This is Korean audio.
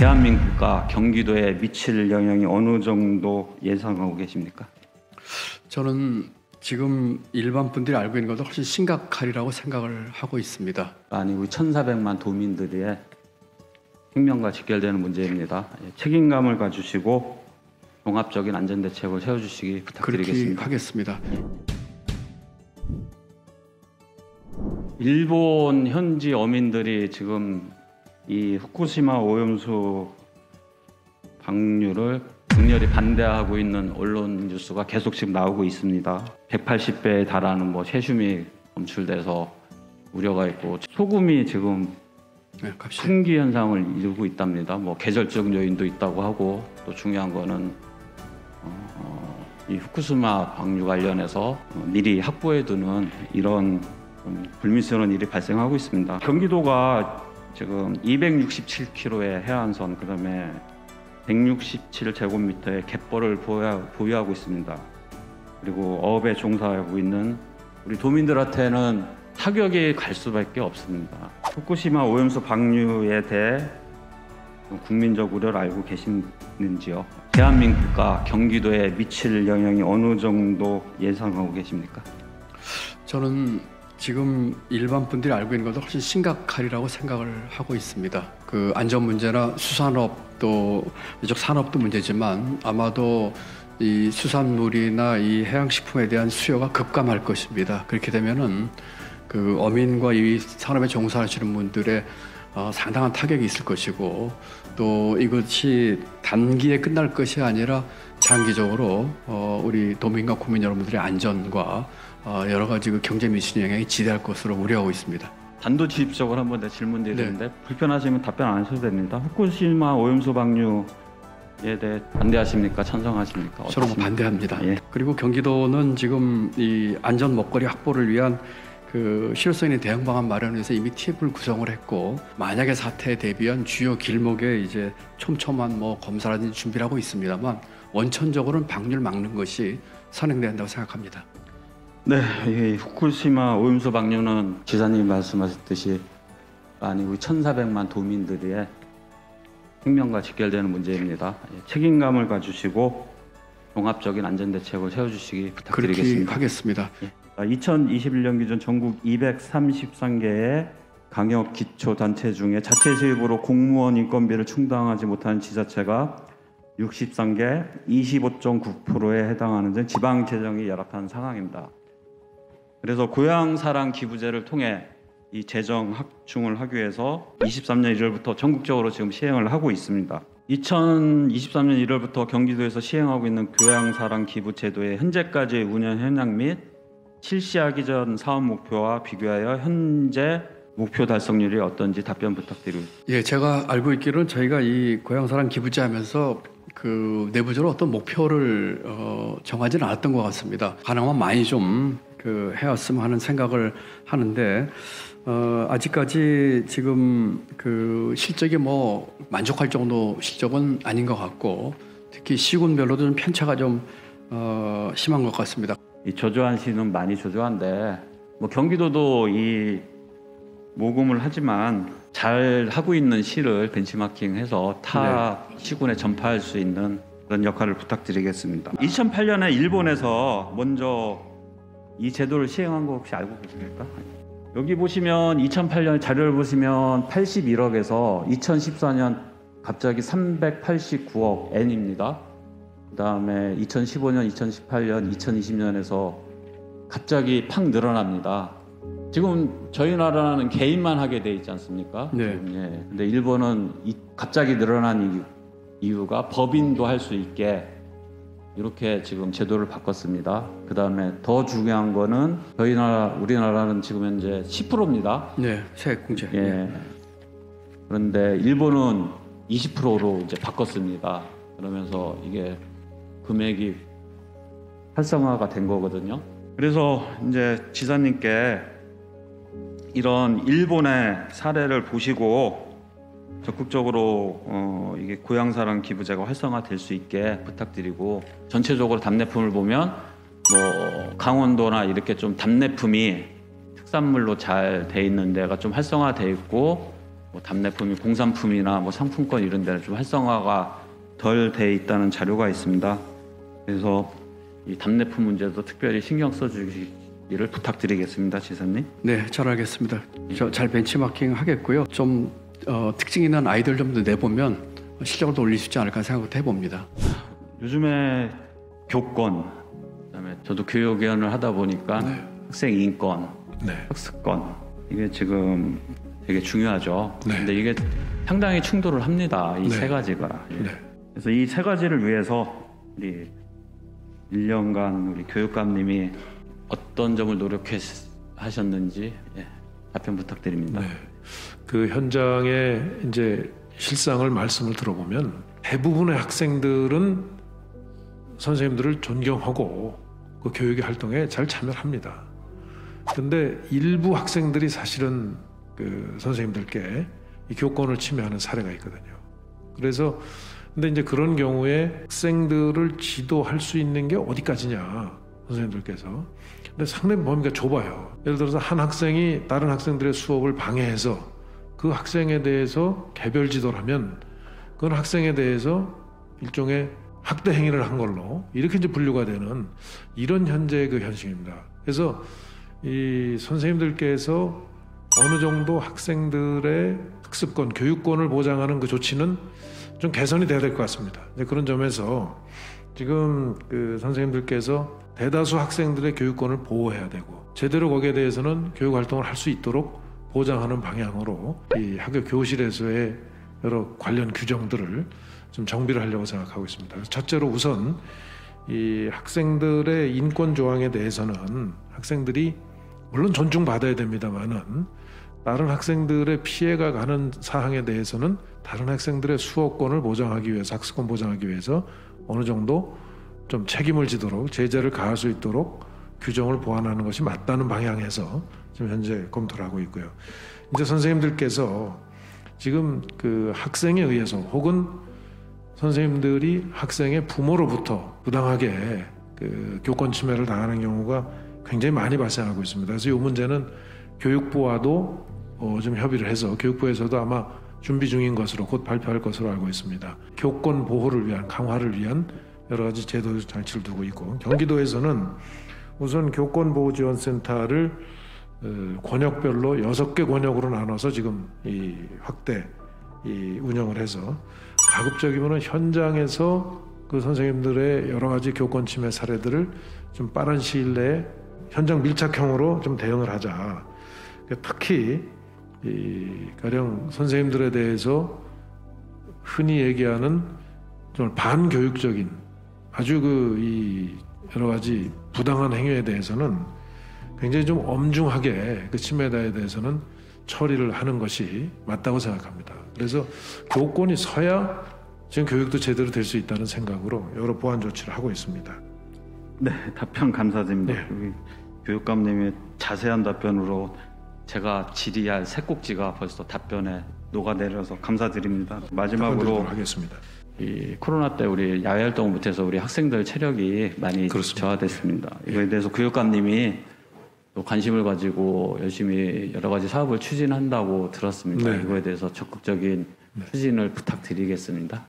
대한민국과 경기도에 미칠 영향이 어느 정도 예상하고 계십니까? 저는 지금 일반 분들이 알고 있는 것보다 훨씬 심각하리라고 생각을 하고 있습니다. 아니, 우리 1,400만 도민들의 생명과 직결되는 문제입니다. 책임감을 가지시고 종합적인 안전대책을 세워주시기 부탁드리겠습니다. 그렇게 하겠습니다. 일본 현지 어민들이 지금 이 후쿠시마 오염수 방류를 극렬히 반대하고 있는 언론 뉴스가 계속 지금 나오고 있습니다. 180배에 달하는 세슘이 검출돼서 우려가 있고 소금이 지금 흉기 현상을 이루고 있답니다. 계절적 요인도 있다고 하고, 또 중요한 거는 이 후쿠시마 방류 관련해서 미리 확보해두는 이런 불미스러운 일이 발생하고 있습니다. 경기도가 지금 267km의 해안선, 그다음에 167제곱미터의 갯벌을 보유하고 있습니다. 그리고 어업에 종사하고 있는 우리 도민들한테는 타격이 갈 수밖에 없습니다. 후쿠시마 오염수 방류에 대해 국민적 우려를 알고 계시는지요? 대한민국과 경기도에 미칠 영향이 어느 정도 예상하고 계십니까? 저는 지금 일반 분들이 알고 있는 것보다 훨씬 심각하리라고 생각을 하고 있습니다. 그 안전 문제나 수산업, 또 이쪽 산업도 문제지만 아마도 이 수산물이나 이 해양식품에 대한 수요가 급감할 것입니다. 그렇게 되면은 그 어민과 이 산업에 종사하시는 분들의 상당한 타격이 있을 것이고, 또 이것이 단기에 끝날 것이 아니라 장기적으로 우리 도민과 국민 여러분들의 안전과 여러 가지 그 경제 미치는 영향이 지대할 것으로 우려하고 있습니다. 단도직입적으로 한번 질문드리는데 불편하시면 답변 안 하셔도 됩니다. 후쿠시마 오염수 방류에 대해 반대하십니까? 찬성하십니까? 저는 반대합니다. 예. 그리고 경기도는 지금 이 안전 먹거리 확보를 위한 그 실효성 있는 대응 방안 마련에서 이미 TF를 구성을 했고, 만약에 사태에 대비한 주요 길목에 이제 촘촘한 검사라든지 준비를 하고 있습니다만, 원천적으로는 방류를 막는 것이 선행돼야 한다고 생각합니다. 네, 이 후쿠시마 오염수 방류는 지사님이 말씀하셨듯이 우리 1,400만 도민들의 생명과 직결되는 문제입니다. 책임감을 가지시고 종합적인 안전대책을 세워주시기 부탁드리겠습니다. 그렇게 하겠습니다. 2021년 기준 전국 233개의 강역 기초단체 중에 자체 수입으로 공무원 인건비를 충당하지 못하는 지자체가 63개, 25.9%에 해당하는 등 지방 재정이 열악한 상황입니다. 그래서 고향사랑 기부제를 통해 이 재정 확충을 하기 위해서 23년 1월부터 전국적으로 지금 시행을 하고 있습니다. 2023년 1월부터 경기도에서 시행하고 있는 고향사랑 기부 제도의 현재까지의 운영 현황 및 실시하기 전 사업 목표와 비교하여 현재 목표 달성률이 어떤지 답변 부탁드립니다. 예, 제가 알고 있기로는 저희가 이 고향사랑 기부제 하면서 그 내부적으로 어떤 목표를 정하지는 않았던 것 같습니다. 가능하면 많이 좀 해왔으면 하는 생각을 하는데, 아직까지 지금 그 실적이 만족할 정도 실적은 아닌 것 같고, 특히 시군별로도 좀 편차가 좀 심한 것 같습니다. 이 저조한 시는 많이 저조한데, 경기도도 이 모금을 하지만 잘 하고 있는 시를 벤치마킹해서 타 시군에 전파할 수 있는 그런 역할을 부탁드리겠습니다. 2008년에 일본에서 먼저 이 제도를 시행한 거 혹시 알고 계십니까? 여기 보시면 2008년 자료를 보시면 81억에서 2014년 갑자기 389억 엔입니다. 그 다음에 2015년, 2018년, 2020년에서 갑자기 팍 늘어납니다. 지금 저희 나라는 개인만 하게 돼 있지 않습니까? 네. 예. 근데 일본은 갑자기 늘어난 이유가 법인도 할 수 있게 이렇게 지금 제도를 바꿨습니다. 그 다음에 더 중요한 거는 우리나라는 지금 현재 10%입니다. 네, 세액공제. 예. 그런데 일본은 20%로 이제 바꿨습니다. 그러면서 이게 금액이 활성화가 된 거거든요. 그래서 이제 지사님께 이런 일본의 사례를 보시고 적극적으로 이게 고향사랑 기부제가 활성화될 수 있게 부탁드리고, 전체적으로 답례품을 보면 강원도나 이렇게 좀 답례품이 특산물로 잘 돼 있는 데가 좀 활성화돼 있고, 뭐 답례품이 공산품이나 뭐 상품권 이런 데는 좀 활성화가 덜 돼 있다는 자료가 있습니다. 그래서 이 답례품 문제도 특별히 신경 써주기를 부탁드리겠습니다, 지사님. 네, 잘 알겠습니다. 저 잘 벤치마킹 하겠고요. 좀 특징 있는 아이들 좀 더 내보면 실력을 더 올릴 수 있지 않을까 생각도 해봅니다. 요즘에 교권, 그다음에 저도 교육위원을 하다 보니까 네. 학생 인권, 네. 학습권 이게 지금 되게 중요하죠. 네. 근데 이게 상당히 충돌을 합니다. 이 네. 세 가지가. 네. 그래서 이 세 가지를 위해서 우리 1년간 우리 교육감님이 어떤 점을 노력하셨는지 답변 부탁드립니다. 네. 그 현장의 이제 실상을 말씀을 들어보면 대부분의 학생들은 선생님들을 존경하고 그 교육의 활동에 잘 참여합니다. 그런데 일부 학생들이 사실은 그 선생님들께 이 교권을 침해하는 사례가 있거든요. 그래서 근데 이제 그런 경우에 학생들을 지도할 수 있는 게 어디까지냐 선생님들께서. 근데 상당히 범위가 좁아요. 예를 들어서 한 학생이 다른 학생들의 수업을 방해해서 그 학생에 대해서 개별 지도를 하면 그건 학생에 대해서 일종의 학대 행위를 한 걸로 이렇게 이제 분류가 되는 이런 현재의 그 현실입니다. 그래서 이 선생님들께서 어느 정도 학생들의 학습권, 교육권을 보장하는 그 조치는 좀 개선이 돼야 될 것 같습니다. 그런 점에서 지금 그 선생님들께서 대다수 학생들의 교육권을 보호해야 되고 제대로 거기에 대해서는 교육 활동을 할 수 있도록 보장하는 방향으로 이 학교 교실에서의 여러 관련 규정들을 좀 정비를 하려고 생각하고 있습니다. 그래서 첫째로 우선 이 학생들의 인권 조항에 대해서는 학생들이 물론 존중받아야 됩니다만은 다른 학생들의 피해가 가는 사항에 대해서는 다른 학생들의 수업권을 보장하기 위해서 학습권 보장하기 위해서 어느 정도 좀 책임을 지도록 제재를 가할 수 있도록 규정을 보완하는 것이 맞다는 방향에서 지금 현재 검토를 하고 있고요. 이제 선생님들께서 지금 그 학생에 의해서 혹은 선생님들이 학생의 부모로부터 부당하게 그 교권 침해를 당하는 경우가 굉장히 많이 발생하고 있습니다. 그래서 이 문제는 교육부와도 좀 협의를 해서 교육부에서도 아마 준비 중인 것으로 곧 발표할 것으로 알고 있습니다. 교권 보호를 위한 강화를 위한 여러 가지 제도 장치를 두고 있고 경기도에서는 우선 교권보호지원센터를 권역별로 6개 권역으로 나눠서 지금 이 확대 운영을 해서 가급적이면 현장에서 그 선생님들의 여러 가지 교권 침해 사례들을 좀 빠른 시일 내에 현장 밀착형으로 좀 대응을 하자. 특히 이 가령 선생님들에 대해서 흔히 얘기하는 좀 반교육적인 아주 이 여러 가지 부당한 행위에 대해서는 굉장히 좀 엄중하게 그 침해에 대해서는 처리를 하는 것이 맞다고 생각합니다. 그래서 교권이 서야 지금 교육도 제대로 될 수 있다는 생각으로 여러 보완 조치를 하고 있습니다. 네, 답변 감사드립니다. 네. 우리 교육감님의 자세한 답변으로 제가 질의할 세 꼭지가 벌써 답변에 녹아내려서 감사드립니다. 마지막으로 하겠습니다. 이 코로나 때 우리 야외 활동을 못해서 우리 학생들 체력이 많이 그렇습니다. 저하됐습니다. 이거에 대해서 교육감님이 또 관심을 가지고 열심히 여러 가지 사업을 추진한다고 들었습니다. 네. 이거에 대해서 적극적인 추진을 부탁드리겠습니다.